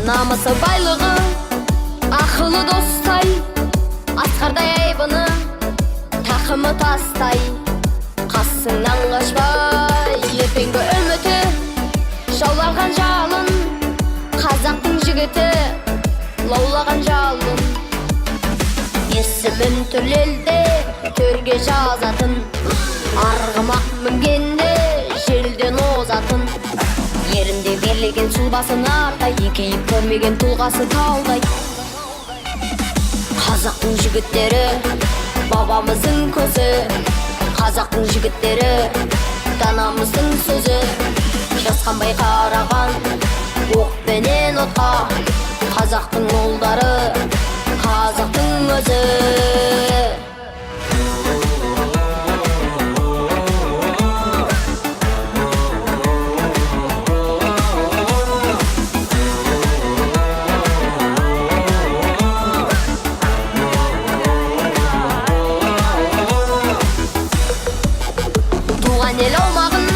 намысы байлығы, ақылы достай, асқардай айбыны, тақымы тастай, қасыңнан қашпай, ертеңгі үміті, жаулаған жалын, қазақтың жігіті, лаулаған жалын. Есімін түрлелде төрге жазатын, арғымақ мінгенде желден озатын. Ерінде берілген сұлбасын артай, екейіп көрмеген тұлғасы таудай. Қазақтың жігіттері, бабамыздың көзі, қазақтың жігіттері, данамыздың сөзі. Жасқанбай қараған оқпенен отқа, қазақтың ұлдары, қазақтың өзі. Туған ел аумағын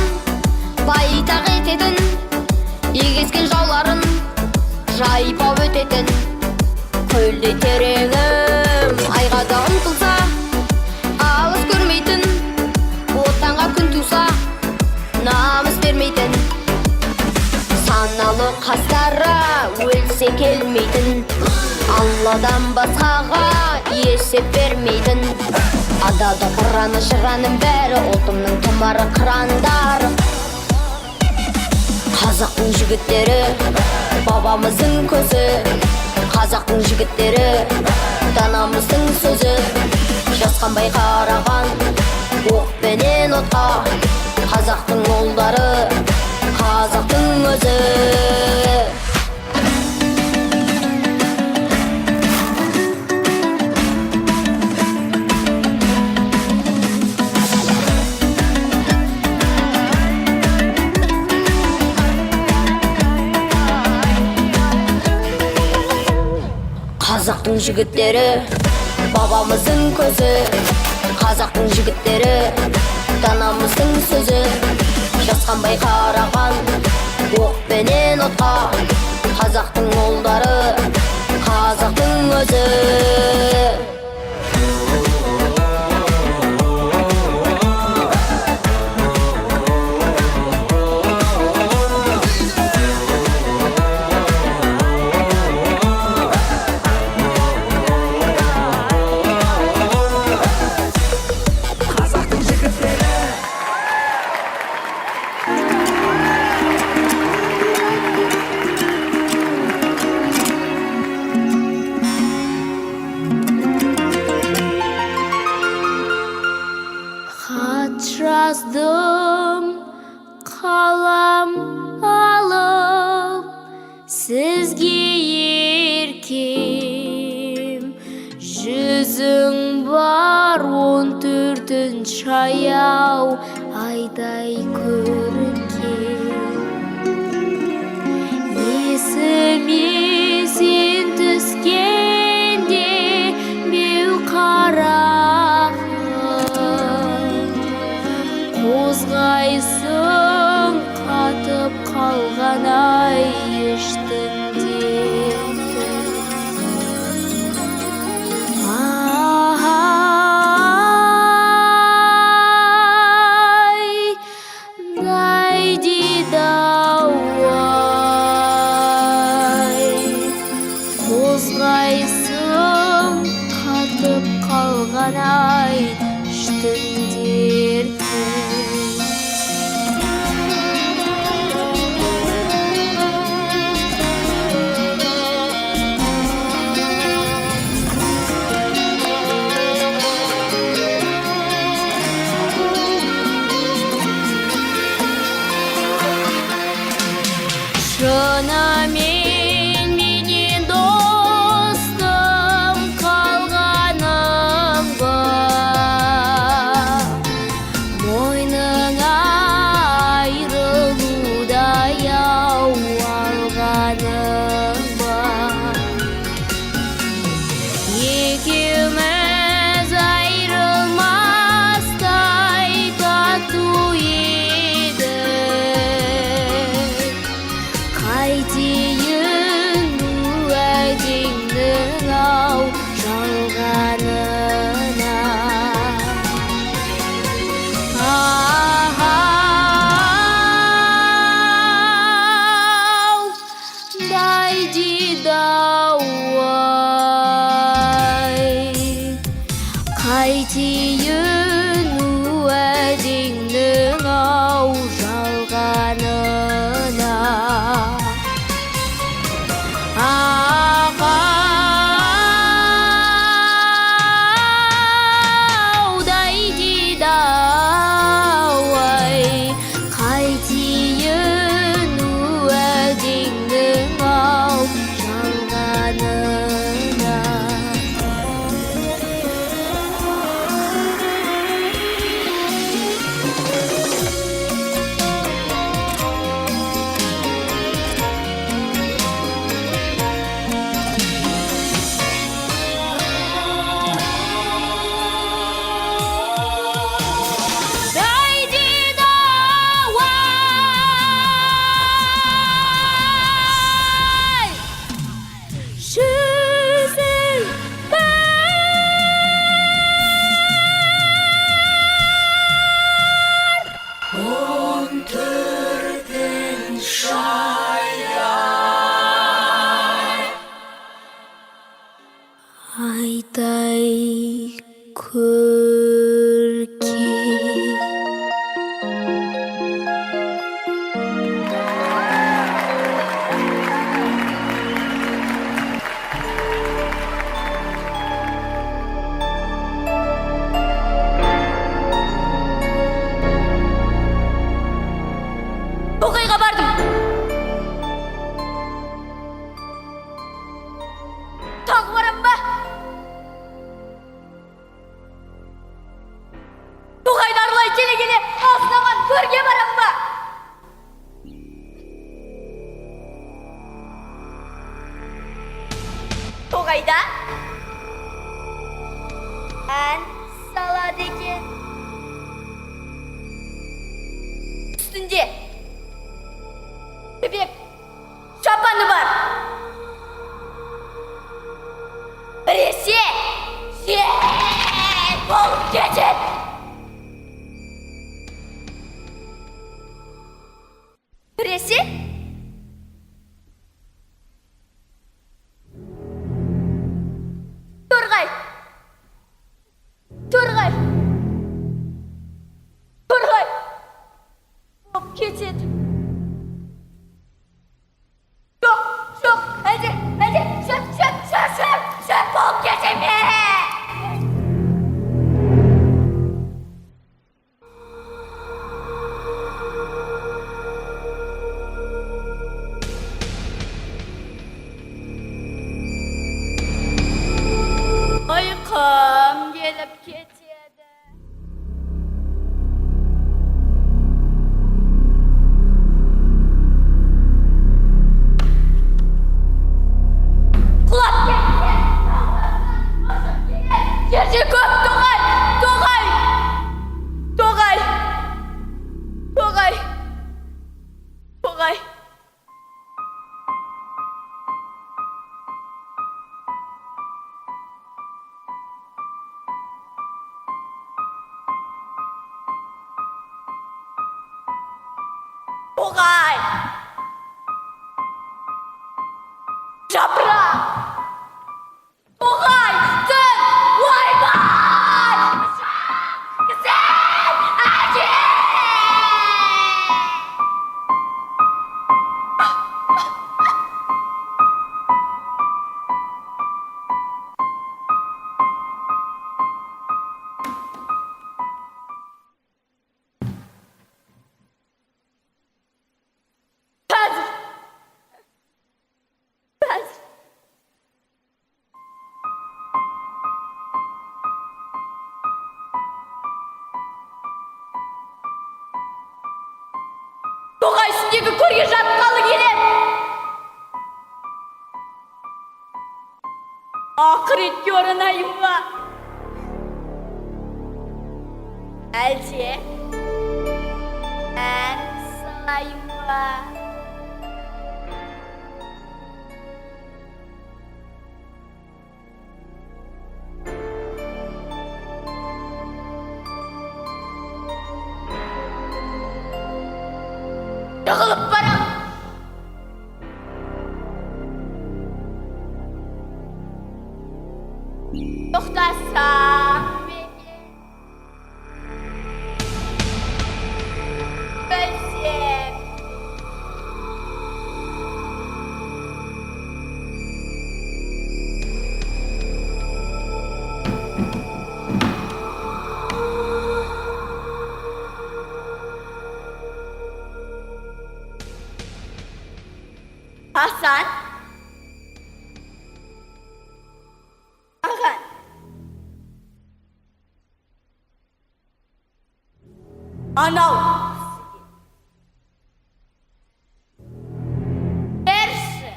байтақ ететін, егескен жауларын жайпап өтетін. Көлде тереңім айға да ұмтылса, алыс көрмейтін, отанға күн туса, намыс бермейтін. Саналы қастары өлсе келмейтін, Алладан басқаға есеп бермейтін. Адалда қыраны жыраның бәрі, ұлтымның тұмары қырандары. Қазақтың жігіттері, бабамыздың көзі, қазақтың жігіттері, данамыздың сөзі. Жасқанбай қараған оқпенен отқа, қазақтың ұлдары, қазақтың өзі. Қазақтың жігіттері, бабамыздың көзі, қазақтың жігіттері, данамыздың сөзі. Жасқанбай қараған оқпенен отқа, қазақтың ұлдары, қазақтың өзі. Жаздым қалам алып, сізге еркем. Жүзің бар 14 аяу, айдай көркем. Есіме сен түскенде беу қарағым, қозғайсың қатып қалған ай ештің дерті. Ай, дауай қайтейін уәдеңнің ау жалғанына ағаудай дейді-ау-ай қайтейін уәдеңнің ау жалғанына айдай көркем Тоқайға бардым. Тағы барам ба? Тоқайды аралай келе-келе аздаған көрге барам ба? Тоқайда ән салады екен. Үстінде бебек шапаны бар. Біресе жел болып кетеді. Біресе торғай торғай торғай болып кетеді. Жоқ, жоқ, әлде, шөп болып кете ме? Ұйқым келіп кетеді. Құлап кетті. Жерде көп тоғай. Тоғай. Жапырақ. Тоғай, түн, ойбай! Güzel, әже! Тоғай үстіндегі көрге жатқалы келеді. Ақыретке орынайым ба? Әлде ән салайым ба? Жығылып барам. Тоқтасам білсем Hasan Agan Anau Ersi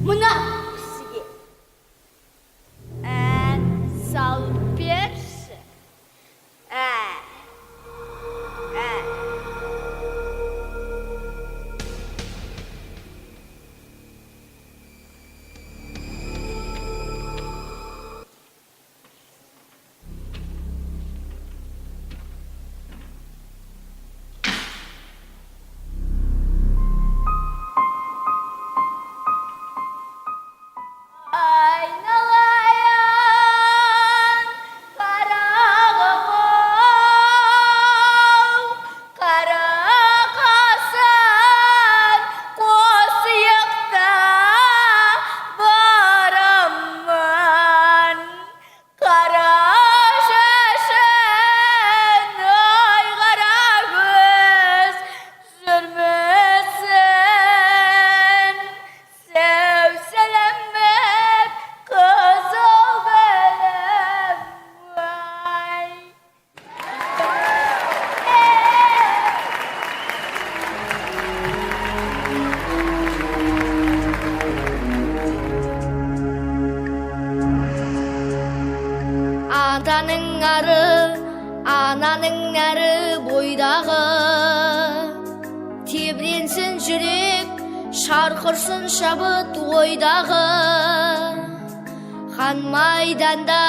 Muna Sige Sal Persi Aynalayan karağım kara kasan kosiyakta baramman kara şaşın ay kara göz sürmesin sevselenmek kızıl benim vay Атаның ары, ананың нәрі бойдағы Тебіренсін жүрек, шарқырсын шабыт ойдағы Хан майданда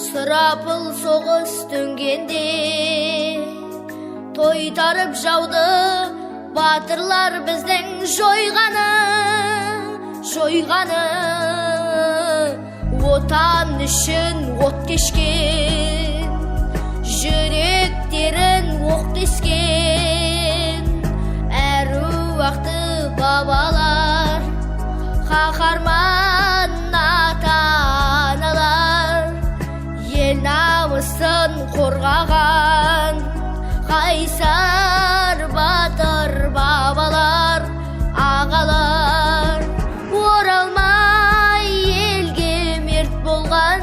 сұрапыл соғыс төнгенде Тойтарып жауды батырлар біздің жойғаны Отан үшін от кешкен жүректерін оқ тескен әруақты бабалар қаһарман ата-аналар ел намысын қорғаған қайсар батыр бабалар ағалар оралмай елге мерт болған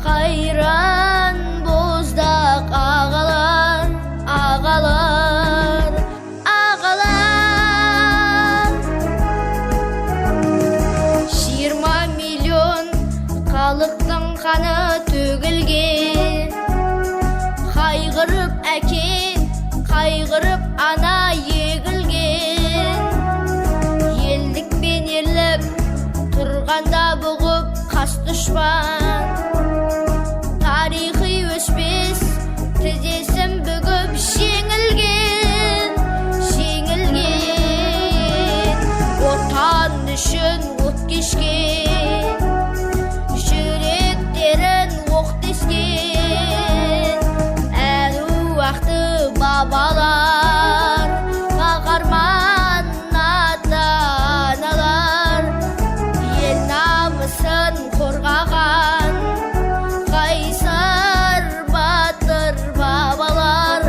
қайран боздақ ағалар 20 миллион халықтың қаны төгілген қайғырып әке қайғырып ана егілген елдік пен ерлік тұрғанда бұғып қас дұшпан тарихи өшпес тізесін бүгіп жеңілген отан үшін от кешкен жүректерін оқ тескен әруақты бабалар қаһарман ата-аналар ел намысын қорғаған қайсар батыр бабалар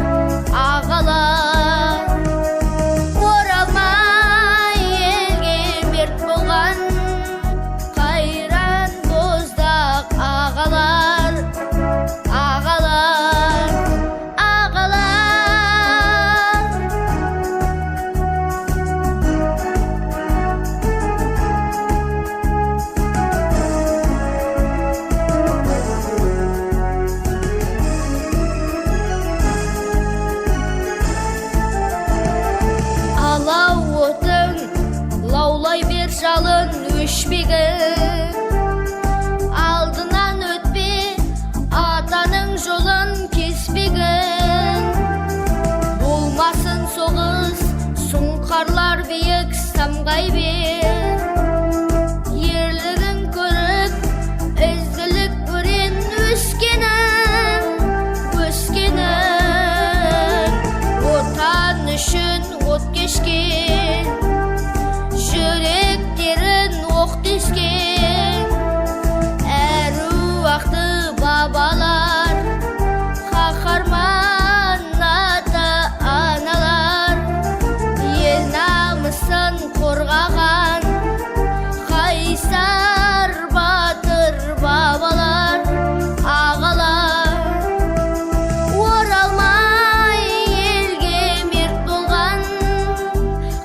ағалар оралмай елге мерт болған қайран боздақ ағалар алау отың лаулай бер жалын өшпегін алдынан өтпе атаның жолын кеспегін болмасын қорғай бер. Ерлігін көріп, ізгілік өрен өскенің. Отан үшін от кешкен, жүректерін оқ тескен. Әруақты бабалар, қаһарман ата-аналар, ел намысын қорғаған қайсар батыр бабалар, ағалар. Оралмай елге мерт болған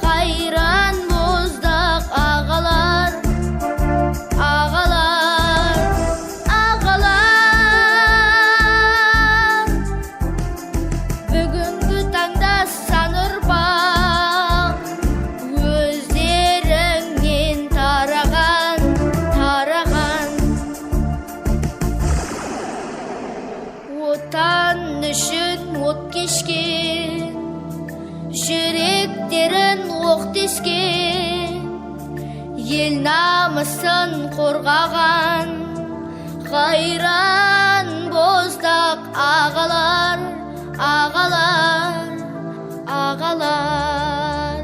қайран боздақ ағалар, ағалар, ағалар. Бүгінгі таңда сан ұрпақ өздеріңнен тараған. Отан үшін от кешкен, жүректерін оқ тескен. Ел намысын қорғаған қайран боздақ ағалар, ағалар, ағалар.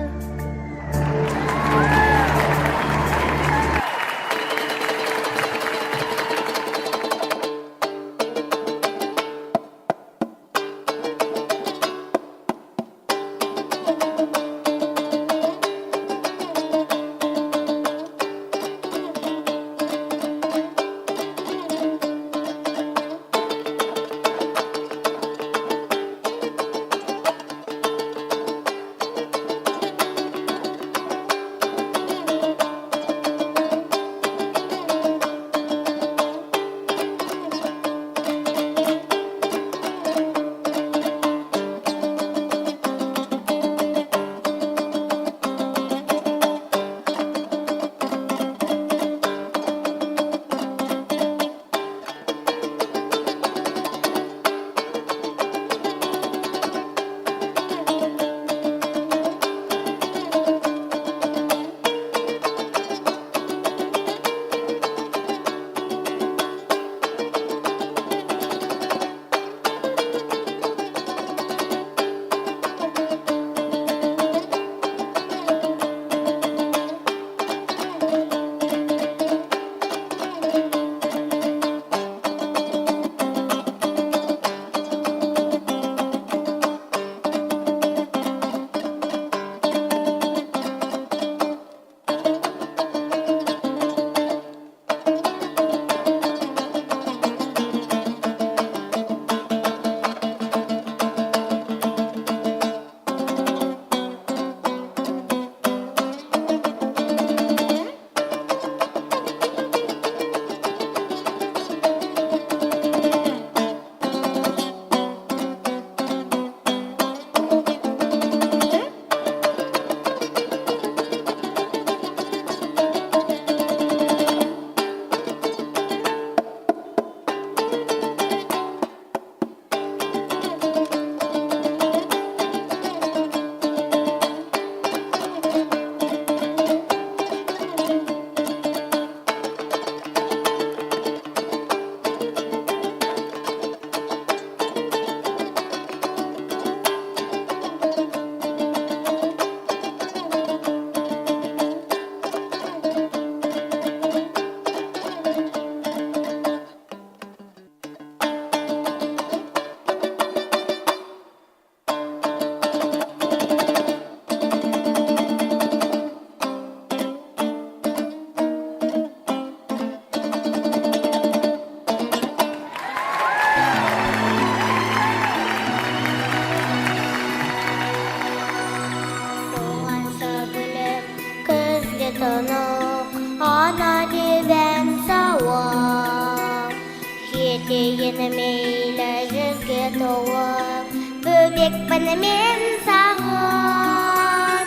Ені мейлі жүзге толып, бөбек пінімен сағын.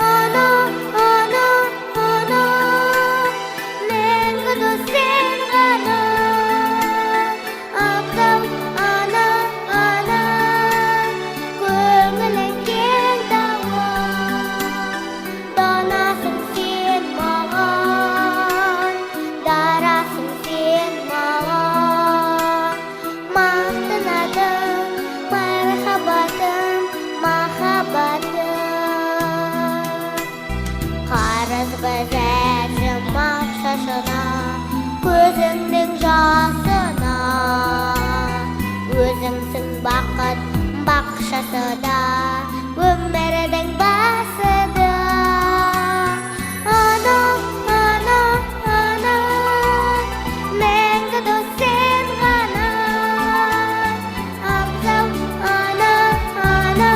Оны, мәңгі дос сен ғана. Абзал ана, көңілі кең дауы. Данасын сен өзіңсің бақыт бақшасы да, өмірдің басы да. Ана, ана, ана, мәңгі дос сен ғана. Абзал ана, ана,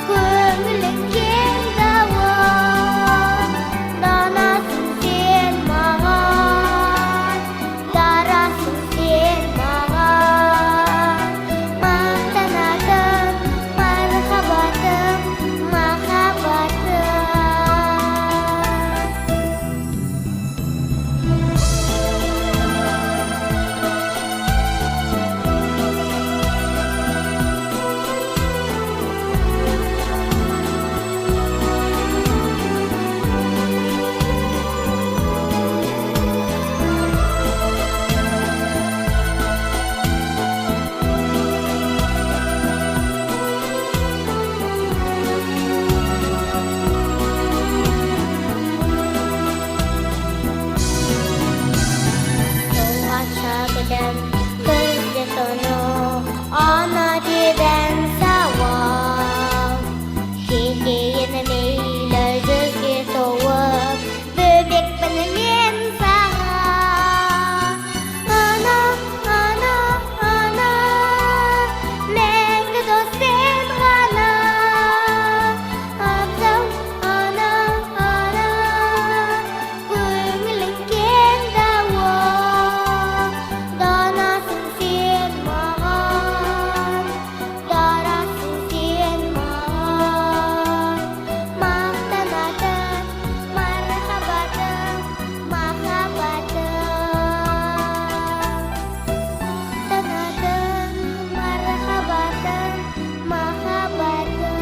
көңілің кең дауыл. Данасың сен маған, дарасың сен маған. Мақтанатын мархабатым, махаббатым. Солған шағылым көзде тұнық, ана деден сауал. Келейін мейлі жүзге толып, бөбекпін мен саған. Ана, ана, ана, мәңгі дос сен ғана. Абзал ана, ана, көңілің кең дауыл. Данасың сен маған, дарасың сен маған. Мақтанатын мархабатым, махаббатым. Мақтанатын мархабатым, махаббатым.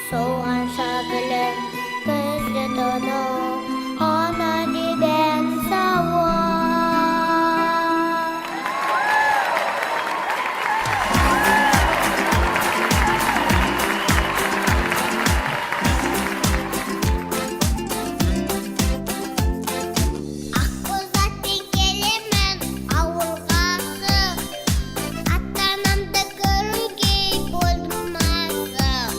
Солған шағылым көзде тұнық, ана деден сауал. Ақбозатпен келемін ауылғасың, ата-анамды көруге болдым асық.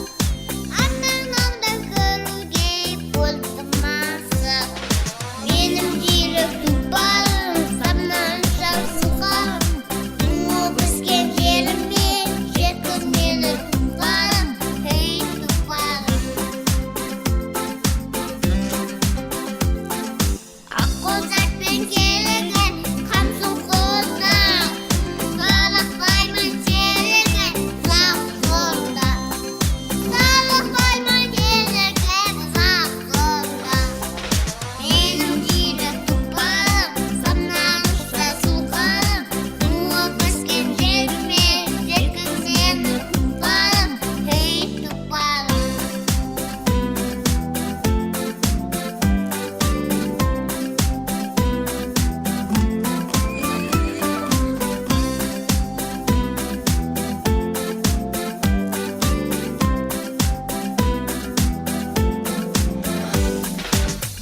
Ата-анамды көруге болдым асық. Менің жүйрік тұлпарым, самнан шалсыған. Туып өскен жеріме жеткіз мені туғаным, ей туғаным. Ақбозатпен келген қамсың қозақ, салақпаймын серігі ұзақ жолда. Салақпаймын серігі ұзақ жолда. Менің жүйрік тұлпарым, самнан ұшса сұлқарым. Туып өскен жеріме жеткіз мені туғаным, ей туғаным.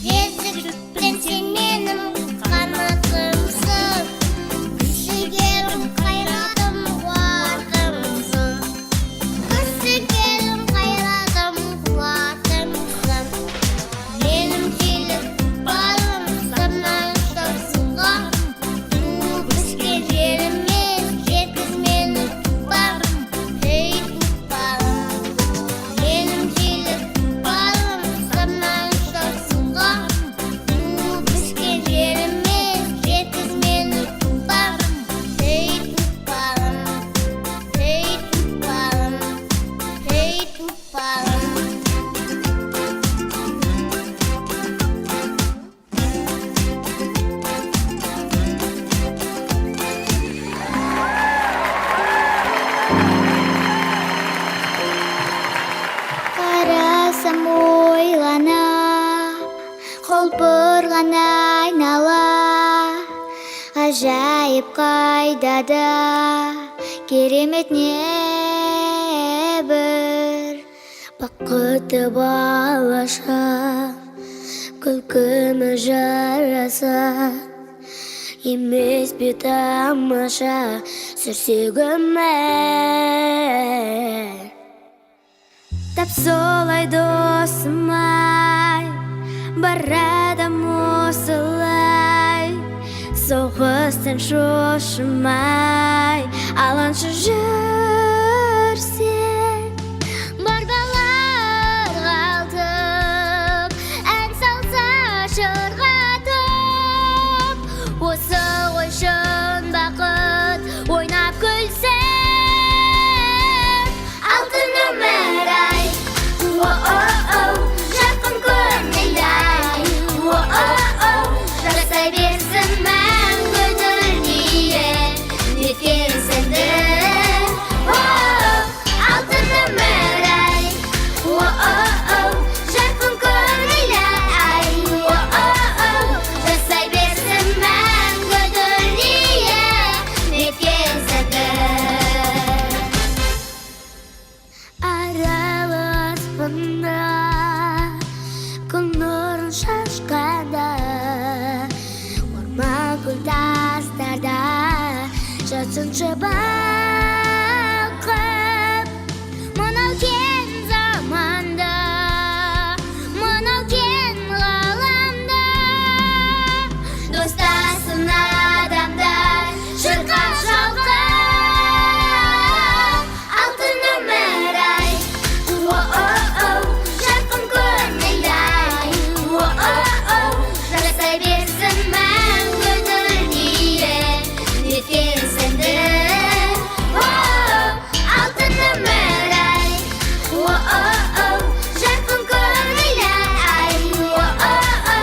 Жезөкшем сен менің қанатымсың, күш-жігерім, қайратым, қуатымсың. Күш-жігерім, қайратым, қуатымсың. Менің жүйрік тұлпарым, самнан шалсыған. Туып өскен жеріме жеткіз мені туғаным, ей туғаным. Менің жүйрік тұлпарым, самнан шалсыған. Туып өскен жеріме жеткіз мені туғаным, ей туғаным. Ей туғаным, ей туғаным. Қарасам ойлана, құлпырған айнала. Ажайып қайдада, керемет небір. Бақытты балаша, күлкімі жараса, емес бе тамаша сүрсегіммен. Тап солай досым-ай, барадым осылай, соғыстан шошымай, алаңшы жүрсең. Бар балар қалтып, ән салса шырғатып, осы ғой шын бақыт, ойнап күлсең. Алтын өмір-ай, о-о-о, жарқын көңіл-ай, о-о-о, жасай берсін мәңгі дүние, неткен сенді. Алтын өмір-ай, о-о-о, жарқын көңіл-ай, о-о-о, жасай берсін мәңгі дүние, неткен сенді. Аралы аспанда күн нұрын шашқанда, орман гүл тастарда жатсыншы бақыт. Мынау кең заманда, мынау кең ғаламда, достасын адамдар шырқап шалқып. Алтын өмір-ай, о-о-о, жарқын көңіл-ай, о-о-о, жасай берсін мәңгі дүние, неткен сенді. Алтын өмір-ай, о-о-о, жарқын көңіл-ай, о-о-о,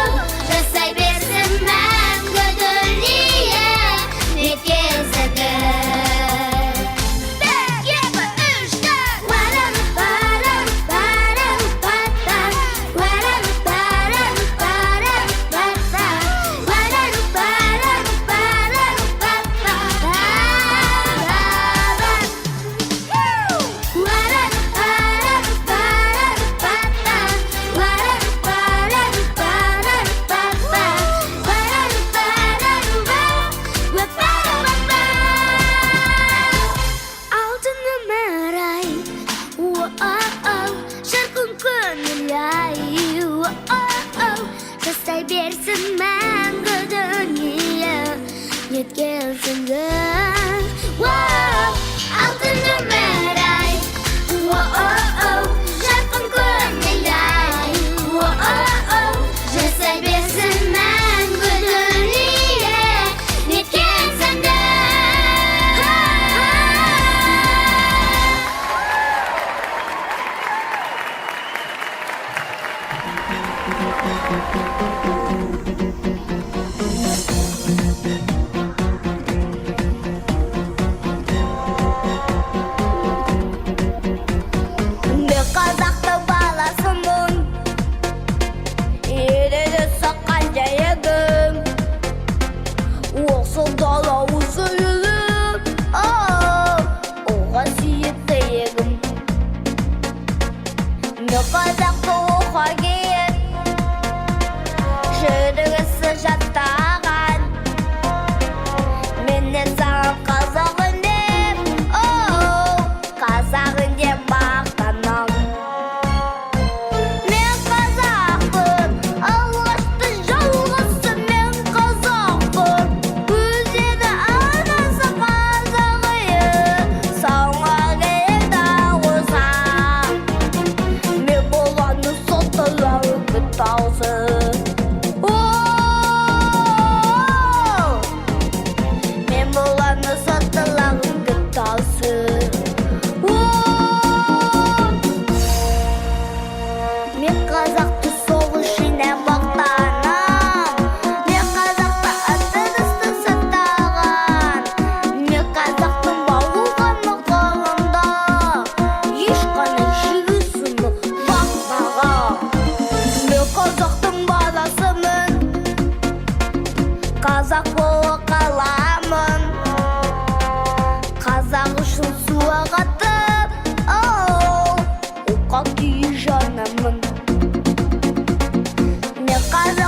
жасай берсін мәңгі дүние, неткен сенді. Алтын өмір-ай, о-о-о, жарқын көңіл-ай, о-о-о, жасай берсін мәңгі дүние, неткен сенді. Алтын өмір-ай, о-о-о, жарқын көңіл-ай, о-о-о, жасай берсін мәңгі дүние, неткен сенді. Мен қазақты баласымын, ереді саққан жайығым, осы дала осы елім, оған сүйікті егім. Мен қазақты оқыған, жүрегісі жаттаған, менен саған қазағын деп, қазағын деп мақтанам. Мен қазақпын, алғашқы жалғызсың, мен қазақпын, өзені анасы қазағым, сауға келді ауызам. Мен боланы соттылар күталсын. Мен боланы соттылар күталсын. Мен қазақты сол үшін мақтанам. Мен қазақты аттаныстың сақтаған. Мен қазақтың бауырғаны қолымда, ешқандай жүйесіні бақпаған. Мен қазақтың баласымын, қазақ бола қаламын. Қазақ үшін суға қатып, оққа күй жанамын. Мен қазақ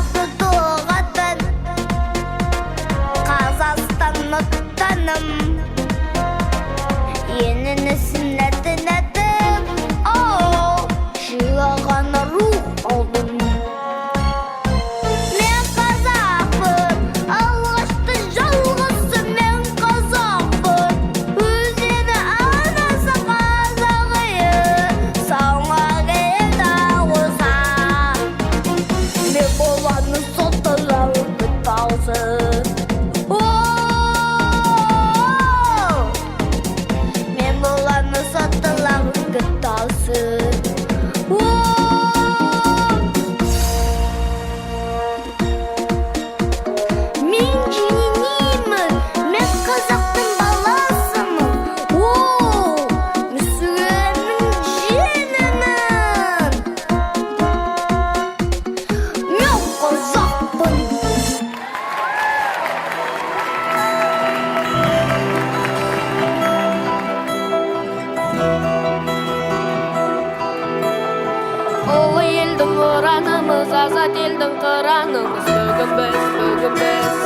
азат елдің қыранымыз бүгін біз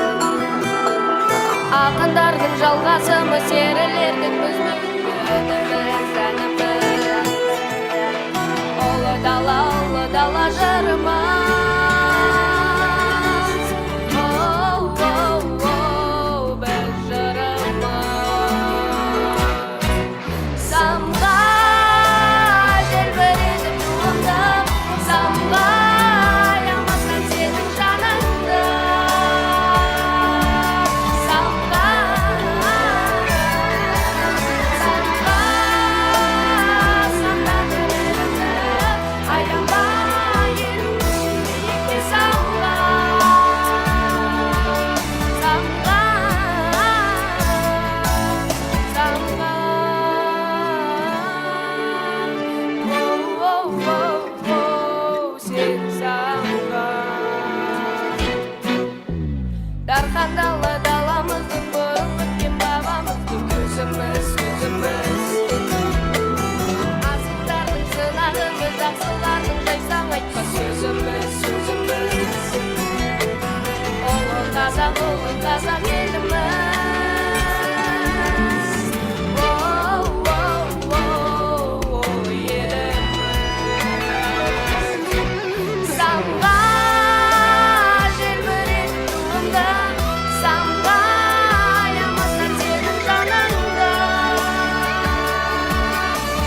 ақындардың жалғасымыз серілердің біз әніміз ұлы дала жырымыз біз жырымыз самға желбіретіп туымды самға аямастан сенің жаныңды самға самға бірімді аянбай елу биікте самға сен самға дархан даламыздың бұрын өткен бабамыздың көзіміз асылдардың сынағымыз ақсылардың жайсаң айтпас сөзіміз ұлы қазақ еліміз самға желбіретіп туымды самға аямастан сенің жаныңды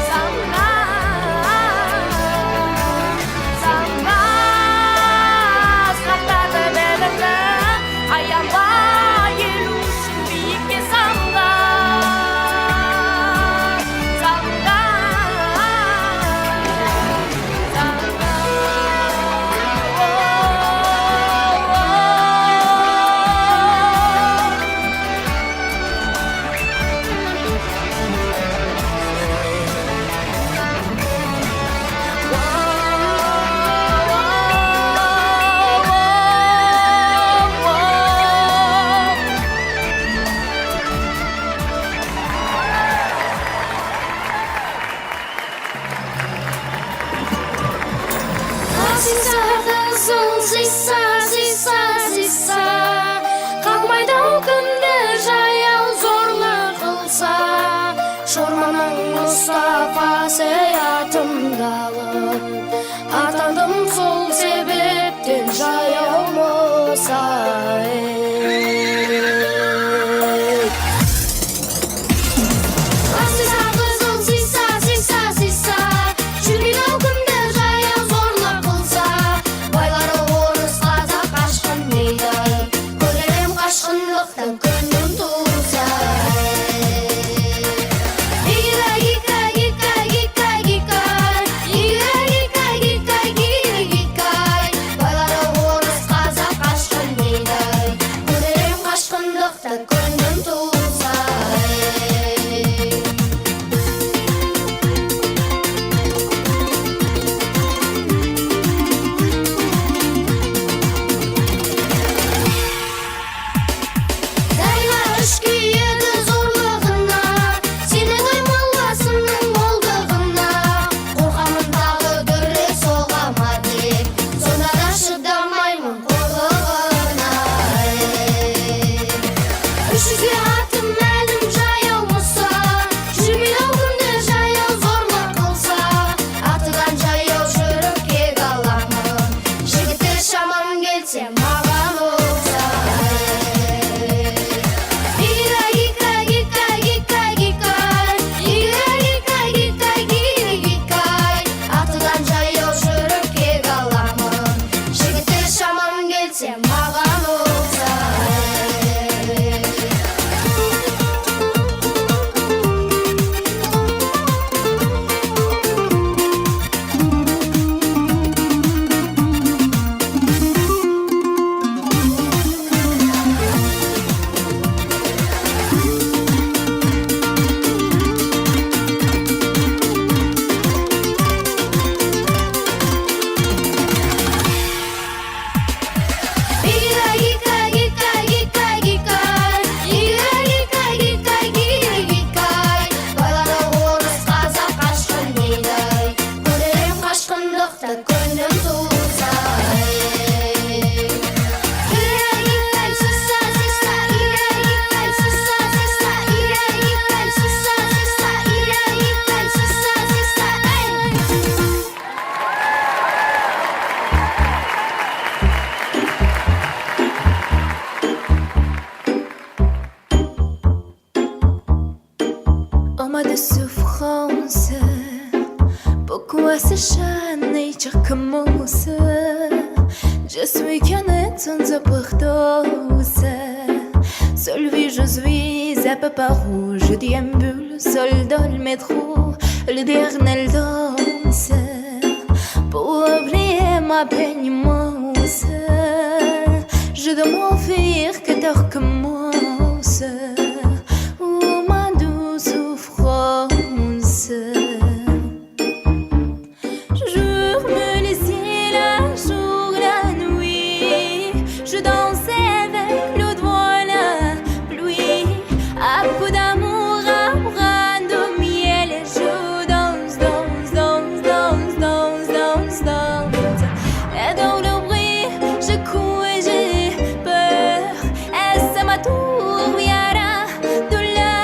самға асқақтатып еліңді аянбай елу en mode souffrance. Pourquoi s'acharner, tu recommences? Je suis qu'un être sans importance. Seule vie, je suis à peu partout. Je déambule seul dans le métro. Le dernier danse pour oublier ma peine immense. Je dois m'enfuir que tu recommences. Oh, ma douce souffrance. Jour me laissais la jour, la nuit. Je dansais avec le doigt, la pluie. À peu d'amour, à bras de miel. Et je danse, danse, danse, danse, danse, danse, danse. Et dans le bruit, je cours et j'ai peur. Et ça m'atourviera de là.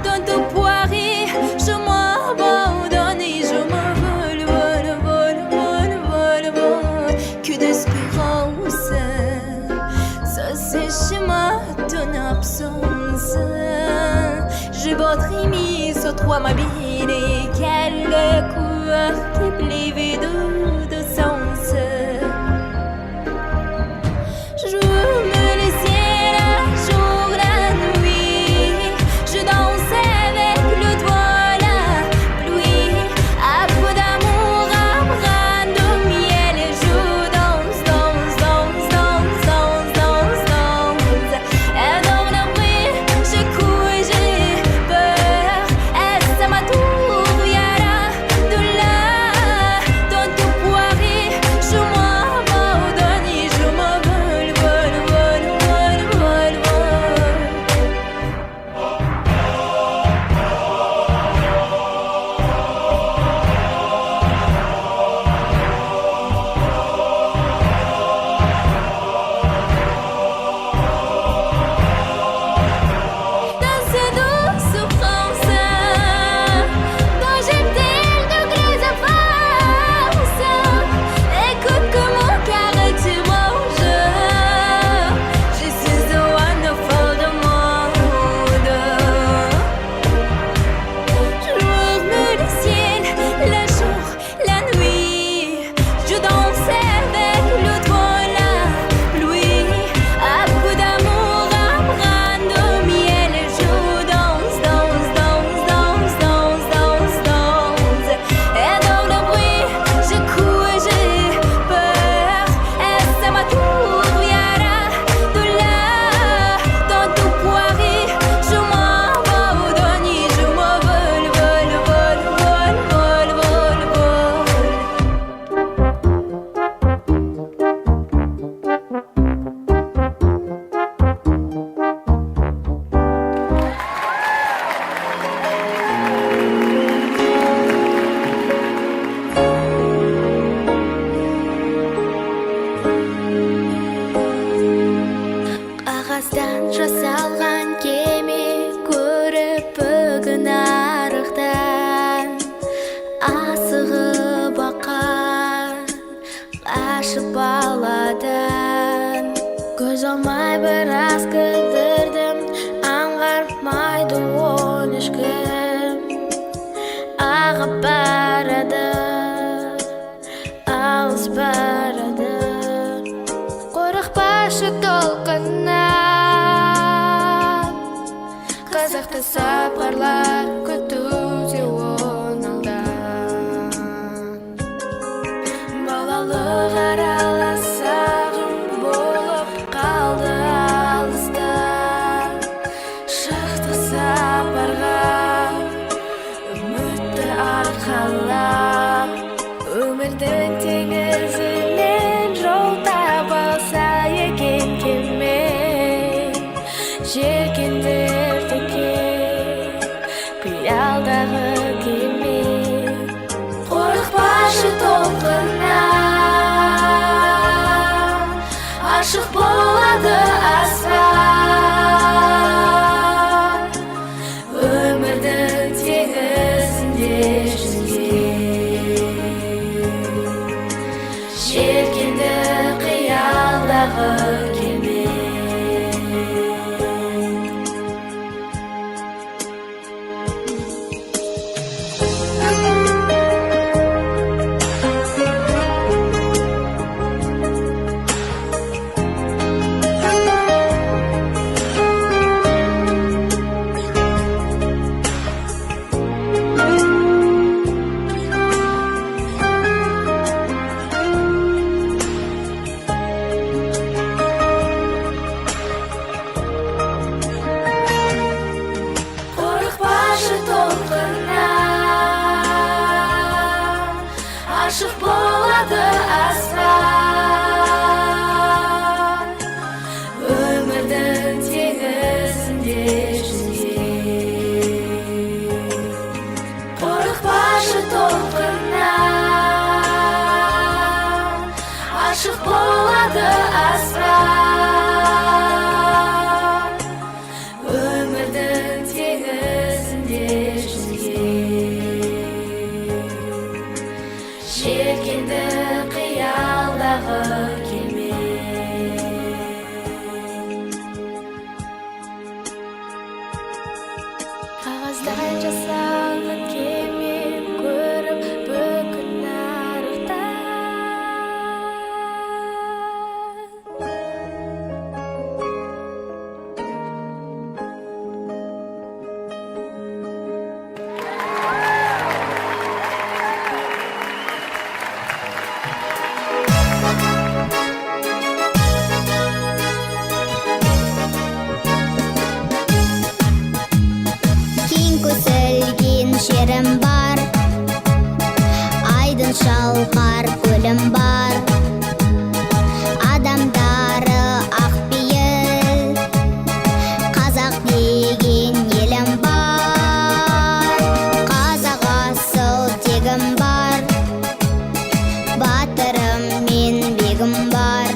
Dans tout poirier, je m'abandonne et je m'envole, vole, vole, vole, vole, vole. Que d'espérance, ça c'est chez moi ton absence. Je voudrais mise sur toi ma bille et quel coeur qui plivait de sens. Je me laissais la jour, la nuit. Je dansais avec le doigt, la pluie. À peu d'amour, à bras de miel. Et je danse, danse, danse, danse, danse, danse, danse. Et dans le bruit, je cours et j'ai peur. Et ça m'atourviera de là. Dans tout poirier, je m'abandonne et je m'envole, vole, vole, vole, vole, vole. Dans ces douces souffrances, dont j'étais le degré de force. Écoute que mon cœur tu manges. Je suis the wonderful du monde. Jour me le ciel, le jour, la nuit. Je dansais avec le doigt, la pluie. À peu d'amour, à bras de miel. Et je danse, danse, danse, danse, danse, danse, danse. Et dans le bruit, je cours et j'ai peur. Et ça m'atourviera de là. Dans tout poirier, je m'abandonne et je m'envole, vole, vole, vole, vole, vole, vole. Қағаздан жасалған кеме көріп бүгін арықтан асығып аққан қашып баладан көз алмай біраз кідірдім аңғармайды оны ешкім ағып барады алыс барады қорықпашы толқыннан қызықты сапарлар күтуде оңалдан балалық аралас сағым болып қалды алыста шықты сапарға үмітті арқалап өмірдің теңізінен жол таба алса екен кеме желкендердікі қиялдағы кеме қорықпашы толқыннан ашық болады аспан өмірдің теңізінде жүзген желкенді қиялдағы кеме жүзге қорықпашы толқыннан ашық болады аспан өмірдің теңізінде жүзген желкенді қиялдағы кеме қағаздан жасалған кеме көріп бүкіл нарықта Кең көсілген жерім бар, айдын шалқар көлім бар, адамдары ақпейіл, қазақ деген елім бар, қазақ асыл тегім бар, батырым мен бегім бар.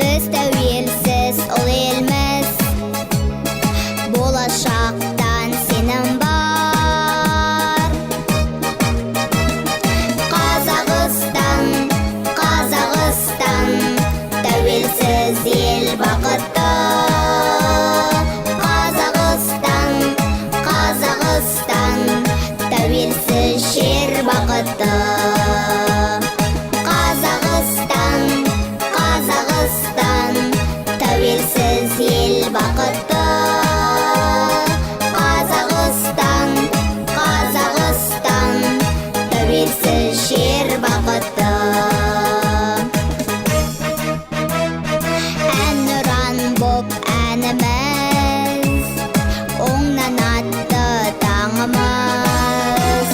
Біз тәуелсіз ұл елміз, болашақтан сенім бар. Қазақстан, Қазақстан, тәуелсіз ел бақытты. Қазақстан, Қазақстан, тәуелсіз жер бақытты. Қазақстан, Қазақстан, тәуелсіз ел бақытты. Қазақстан, Қазақстан, тәуелсіз жер бақытты. Әнұран боп әніміз, оңнан атты таңымыз.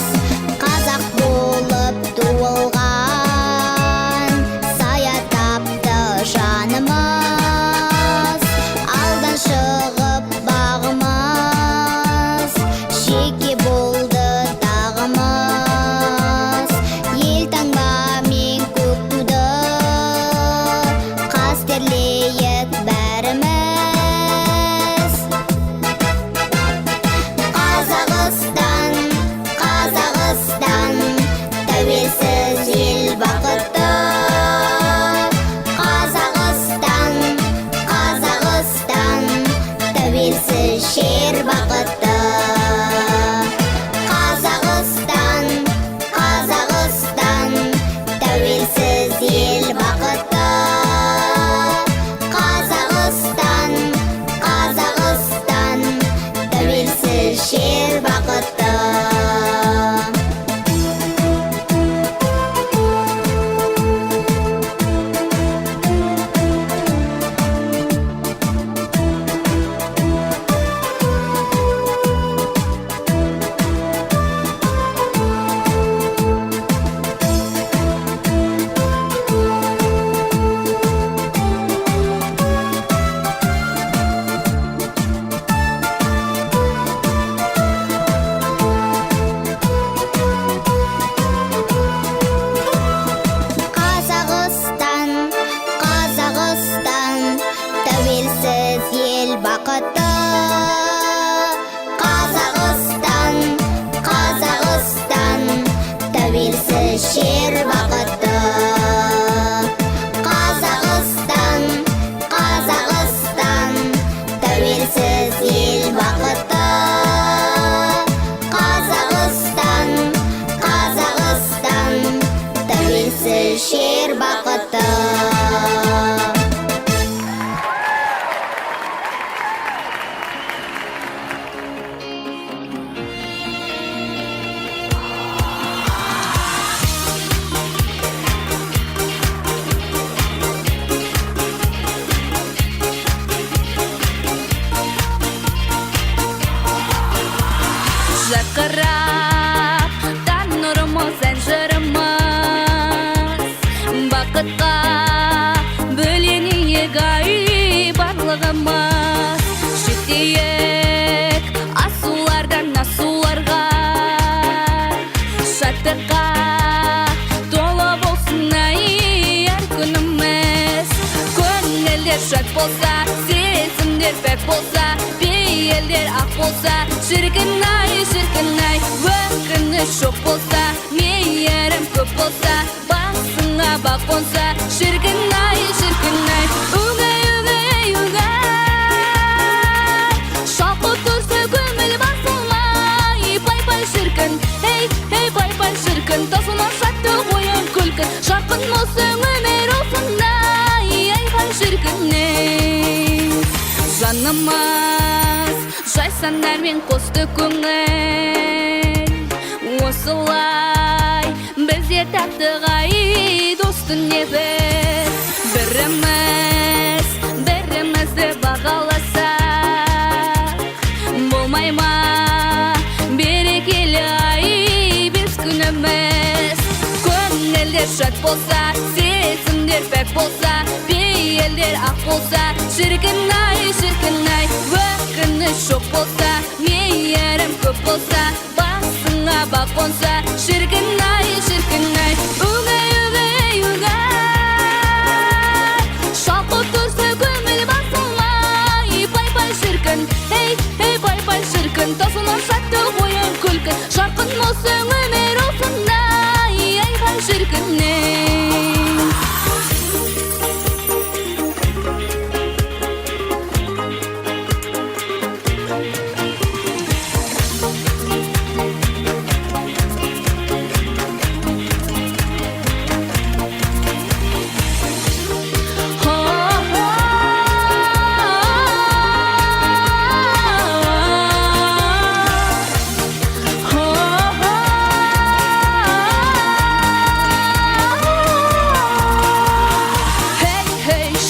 Қазақ болып туылған, сая тапты жанымыз. Алдан шығып бағымыз, жеке болды тағымыз. Ел таңбамен көк туды, қастерлейік бәріміз. Қазақстан, Қазақстан, тәуелсіз ел бақытты. Қазақстан, Қазақстан, тәуелсіз жер бақытты. Қазақстан, Қазақстан, тәуелсіз ел бақытты. Қазақстан, Қазақстан, тәуелсіз жер бақытты. Қазақстан, Қазақстан, тәуелсіз ел бақытты. Қазақстан, Қазақстан, тәуелсіз жер бақытты. Қазақстан, Қазақстан, тәуелсіз ел бақытты. Қазақстан, Қазақстан, тәуелсіз жер бақытты. Сезімдер пәк болса, пейілдер ақ болса, шіркін-ай, өкініш жоқ болса, мейірім көп болса, басыңа бақ қонса, шіркін-ай, угай, шалқып тұрса көңіл басылмай, пай-пай шіркін, ей, пай-пай шіркін, таусылмас шатты ойын күлкін, жарқын болсың өмір осындай, ай-пай шіркін-ей. Жанымыз жайсан әрмен қосты көңіл, осылай бізде тәттіғай достың не бірімізді бағаласақ, болмай ма берекелі ай біз күніміз. Көңілдер шат болса, сезімдер пәк болса, пейілдер ақ болса, шіркін-ай, өкініш жоқ болса, мейірім көп болса, басыңа бақ қонса, шіркін-ай, угай, шалқып тұрса көңіл басылмай, пай-пай шіркін, ей, пай-пай шіркін, таусылмас шатты ойын күлкін, жарқын болсың өмір осындай, ай-пай шіркін-ей.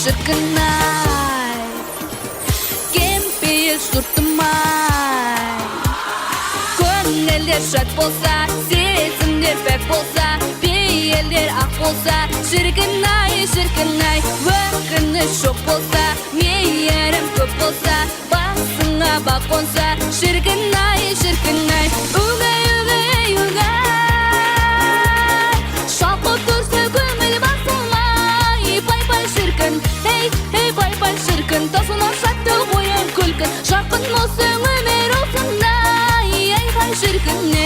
Шіркін-ай, кемпейіл жұртым-ай, көңілдер шат болса, сезімдер пәк болса, пейілдер ақ болса, шіркін-ай, өкініш жоқ болса, мейірім көп болса, басыңа бақ қонса, шіркін-ай, угай, шалқып тұрса көңіл басылмай, пай-пай шіркін, ей, пай-пай шіркін, таусылмас шатты ойын күлкін, жарқын болсың өмір осындай, ай-пай шіркін-ей.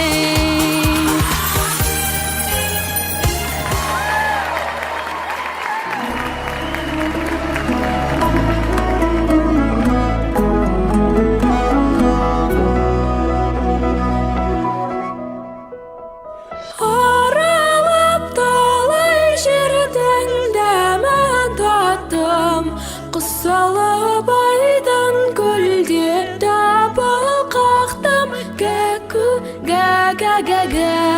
Аралап талай жердің дәмін таттым, құс салып айдын көлде дабыл қақтым, гәку, гә-гә-гә-гәй.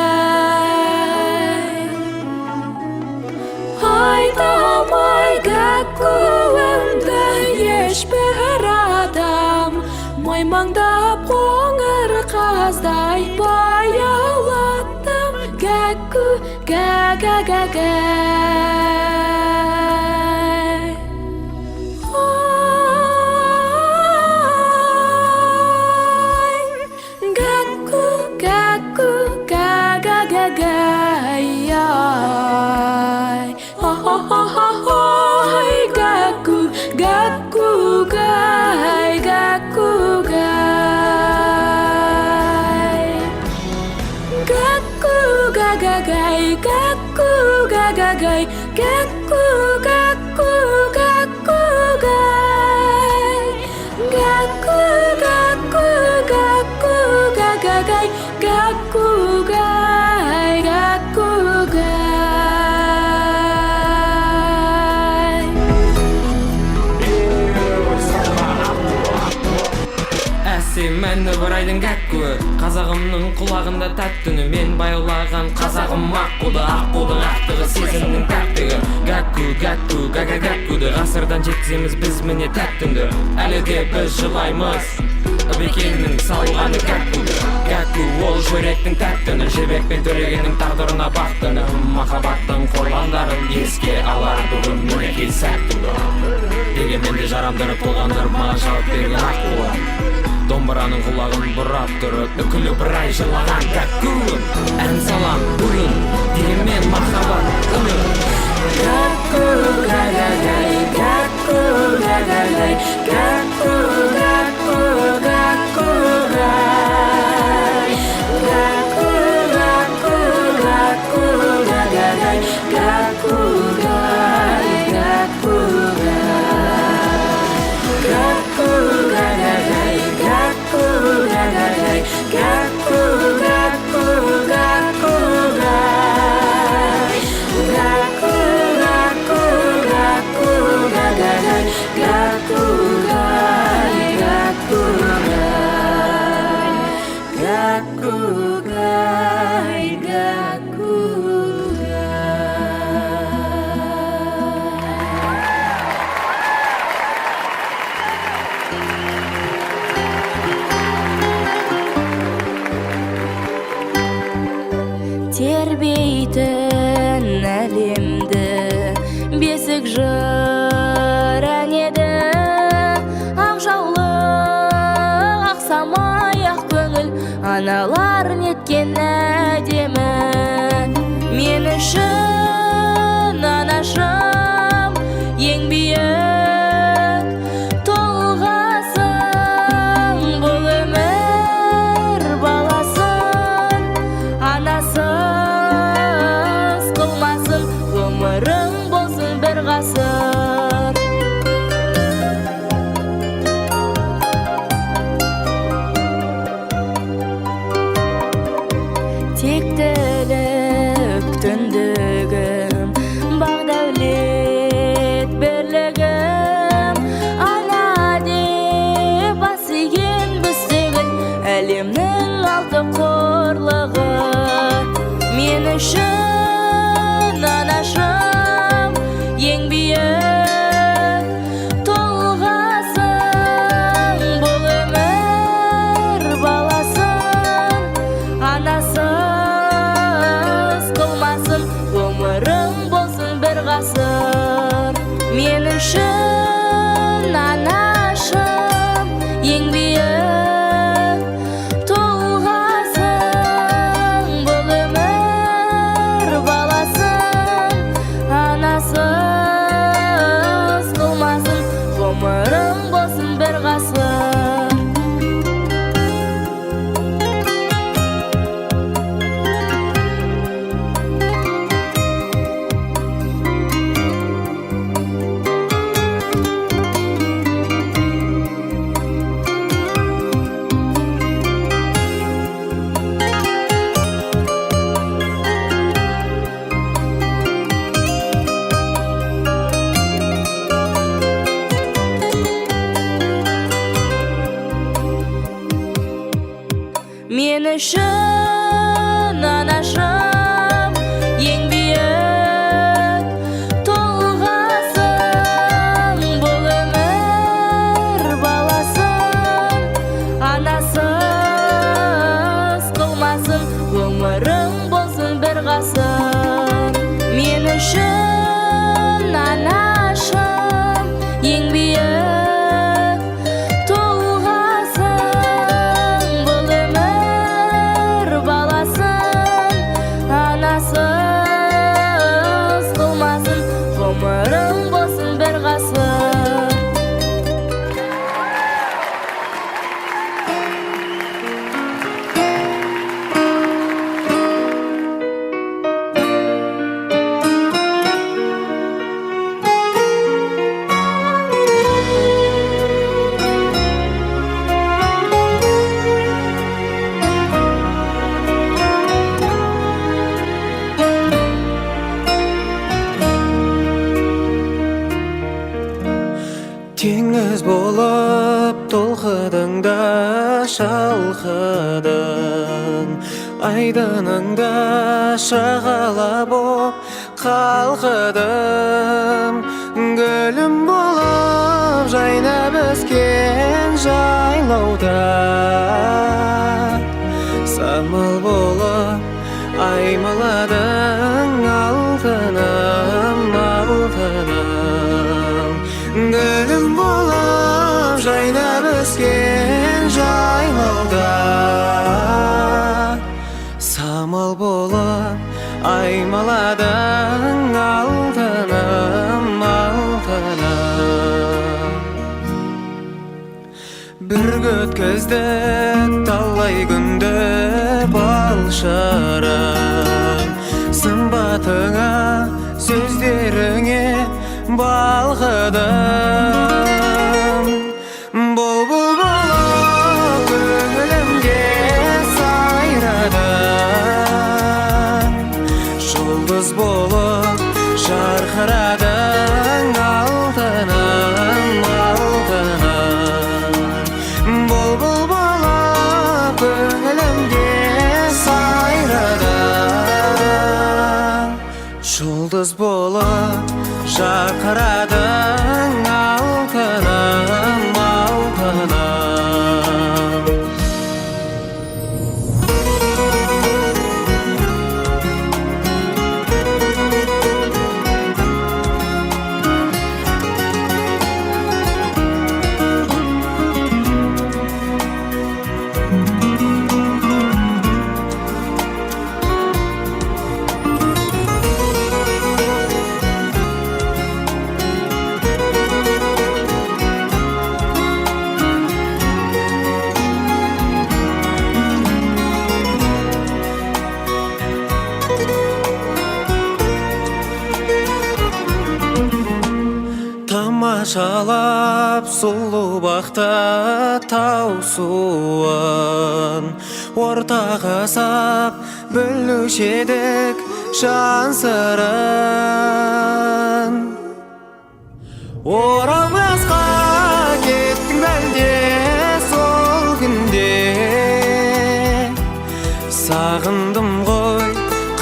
Айтамай гәкуімді ешбір адам, маймаңдап қоңыр қаздай баяулаттым, гәку, гә-гә-гә-гәй. Гәку, гәку, гә-гә-гә-гәй. Ой, гәку, гәку, гәй, гәку, гәй. Гәку, гә-гә-гәй, гәку, гә-гә-гәй, гәку, гәку, гәку, гәй. Гәку, гәку, гәку, гә-гә-гәй, гәку, гәй, гәку, гәй. Мәнді бір айдың гәккуі, қазағымның құлағында тәттіні, мен баяулаған қазағым аққуды, ақтығы сезімнің тәттігі. Гәкку, гәкку, гәкку-гәккуді ғасырдан жеткіземіз біз міне тәттінді, әлі де біз жылаймыз Ыбекеңнің салғаны гәккуді. Гәкку ол жүректің тәттіні, жебекпен төлегеннің тағдырына бақтыны, махаббаттың қорландарын еске алар бүгін мінекей сәттігі. Дегенмен де жарамдырып болғандар маған жауап берген аққуы. Домбыраның құлағын бұрап тұрып, үкілі бір ай жылаған гәккуім. Ән салам бүгін, дегенмен махаббат үні. Гәкку, гә-гә-гәй, гәкку, гә-гә-гәй, гәкку, жыр әнеді ақ жаулық ақ самай ақ көңіл аналар неткен әдемі мен үшін анашым ең биік тұлғасың бұл өмір баласын анасыз қылмасын ғұмырың болсын бір ғасыр тектілік түндігім бақ-дәулет бірлігім ана деп бас иген біздегі әлемнің алты қорлығы мен үшін анашым ең биік тұлғасың бұл өмір баласын анасыз қылмасын ғұмырың болсын бір ғасыр мен үшін анашым ең биік тұлғасың бұл өмір баласын анасыз қылмасын ғұмырың болсын бір ғасыр мен үшін анашым ең биік тұлғасың бұл өмір баласын анасыз қылмасын ғұмырың болсын бір ғасыр мен үшін анашым ең биік тұлғасың бұл өмір баласын анасыз қылмасын ғұмырың болсын бір ғасыр теңіз болып толқыдың да шалқыдың айдыныңда шағала боп қалқыдым гүлім болып жайнап өскен жайлауда самал болып аймаладың алтыным алтыным гүлім болып жайнап өскен жайлауда самал болып аймаладың алтыным алтыным бір өткіздік талай күнді бал шырым сымбатыңа сөздеріңе балқыдым бұлбұл болып көңілімде сайрадың жұлдыз болып жарқырадың алтыным алтыным бұлбұл болып көңілімде сайрадың жұлдыз болып жарқырадың алтыным алтыным аршалап сұлу бақта тау суын ортаға сап білуші едік жан сырын. Оралмасқа кеттің бәлде сол күнде, сағындым ғой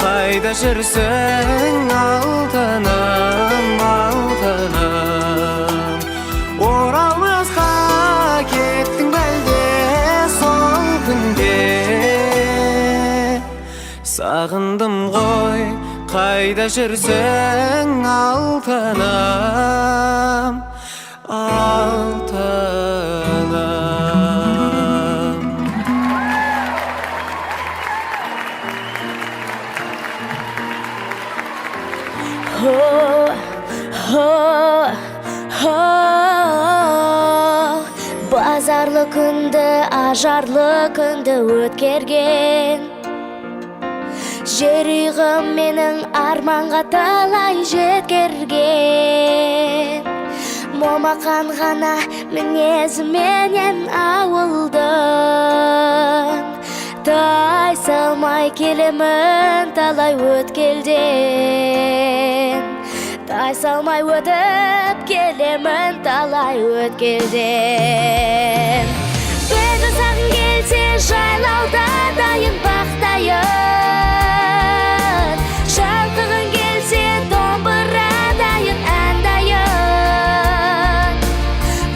қайда жүрсің алтыным, алтыным. Оралмасқа кеттің бәлде сол күнде, сағындым ғой қайда жүрсің алтыным, алтыным. Базарлы күнді, ажарлы күнді өткерген, жүрегім менің арманға талай жеткерген. Момақан ғана мінезіменен ауылдың, тай салмай келемін талай өткелден. Тай салмай өтіп келемін талай өткелден. Бір жасағың келсе жайлауда дайын бақтайын, шалқығың келсе домбыра дайын ән дайын.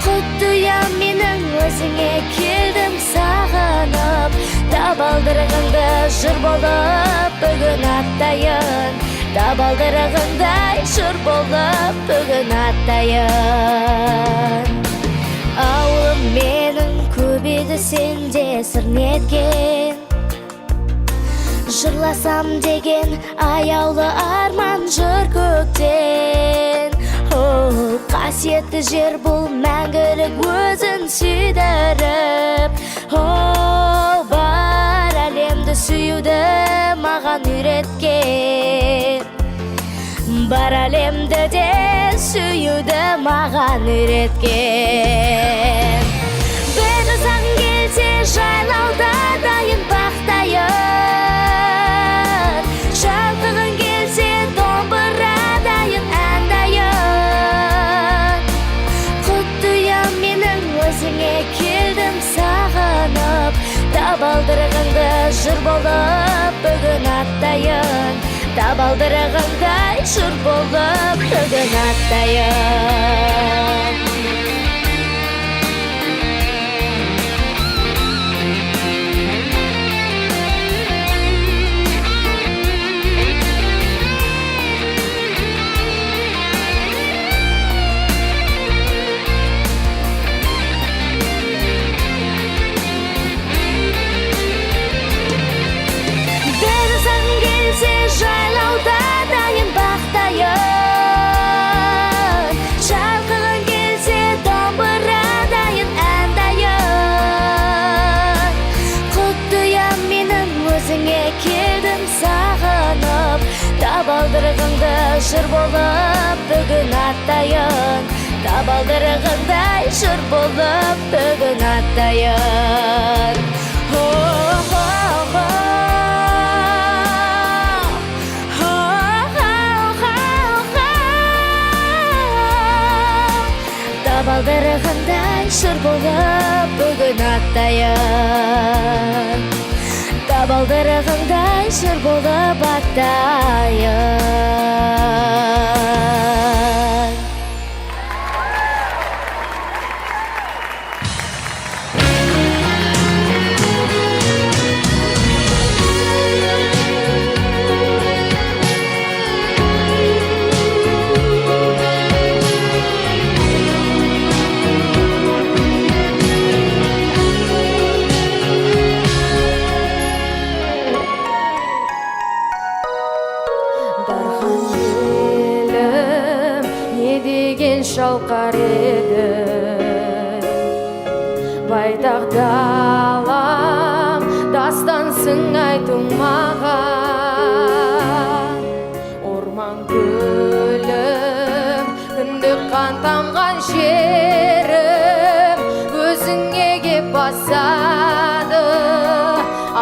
Құттыям менің өзіңе келдім сағынып, табалдырығыңды жыр болып бүгін аттайын. Табалдырығыңдай жыр болып бүгін аттайын. Ауылым менің көбейді сенде сыр неткен, жырласам деген аяулы арман жыр көктен. Қасиетті жер бұл мәңгілік өзін сүйдіріп, бар әлемді сүюді маған үйреткен. Бар әлемді де сүюді маған үйреткен. Бір жасағың келсе жайлауда дайын бақтайын, шалқығың келсе домбыра дайын ән дайын. Құттыям менің өзіңе келдім сағынып, табалдырығыңды жыр болып бүгін аттайын. Табалдырығыңдай жыр болып бүгін аттайын. Жайлауда дайын бақтайын, шалқығың келсе домбыра дайын ән дайын. Құттыям менің өзіңе келдім сағынып, табалдырығыңды жыр болып бүгін аттайын. Табалдырығыңдай жыр болып бүгін аттайын. Табалдырығыңдай жыр болып бүгін аттайын. Табалдырығыңдай жыр болып аттайын. шалқар еді байтақ далам дастансың айту маған орман көлім күндік қан тамған жерім өзіңе кеп басады,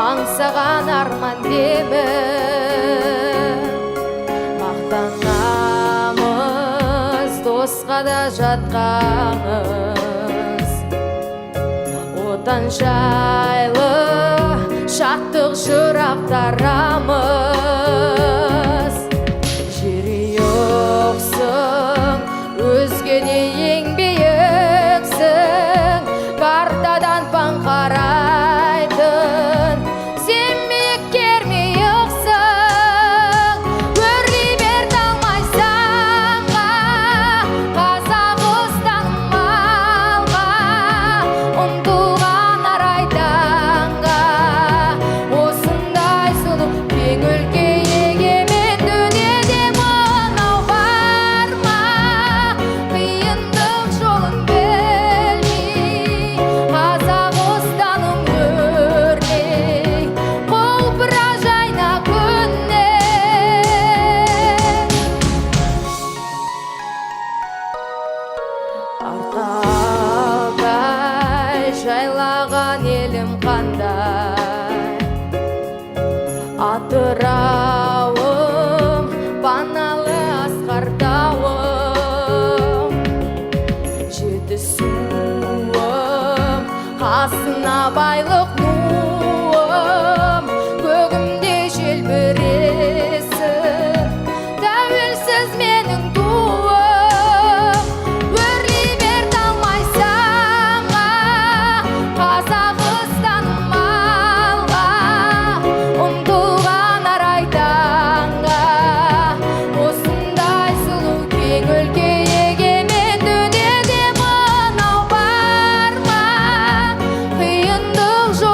аңсаған арман демі. Мақтанамыз досқа да жатқаныз, отан жайлы шаттық жырақтарамыз. Жерұйықсың, өзгеде ең биіксің, картадан паң қарайтын, сен биікке ермейіксің. Өрлей бер талмайсаңға, Қазақстаным алға, ұмтылған арай таңға. Осындай сұлу кең өлке егемен дүниеде мынау бар ма? Қиындық жолын білмей, Қазақстаным өрлей, құлпыра жайна күннен. Арталдай жайлаған елім қандай, Атырауым, паналы асқар тауым, Жетісуым, қасына байлық нуым, көгімде желбіресің, тәуелсіз менің туым. Өрлей бер талмайсаңға, Қазақстаным алға, ұмтылған арай таңға. Осындай сұлу кең өлке егемен дүниеде мынау бар ма? Қиындық жол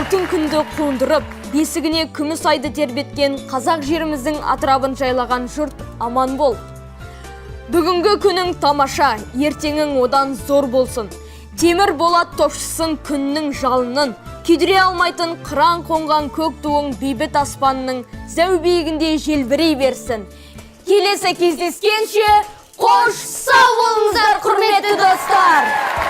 алтын күнді қондырып, бесігіне күміс айды тербеткен қазақ жеріміздің атырабын жайлаған жұрт аман бол. Бүгінгі күнің тамаша, ертеңің одан зор болсын. Темір болат топшысын күннің жалынын, күйдіре алмайтын қыран қонған көк туың бейбіт аспанның зәу биігінде желбірей берсін. Келесі кездескенше, қош сау болыңыздар, құрметті достар!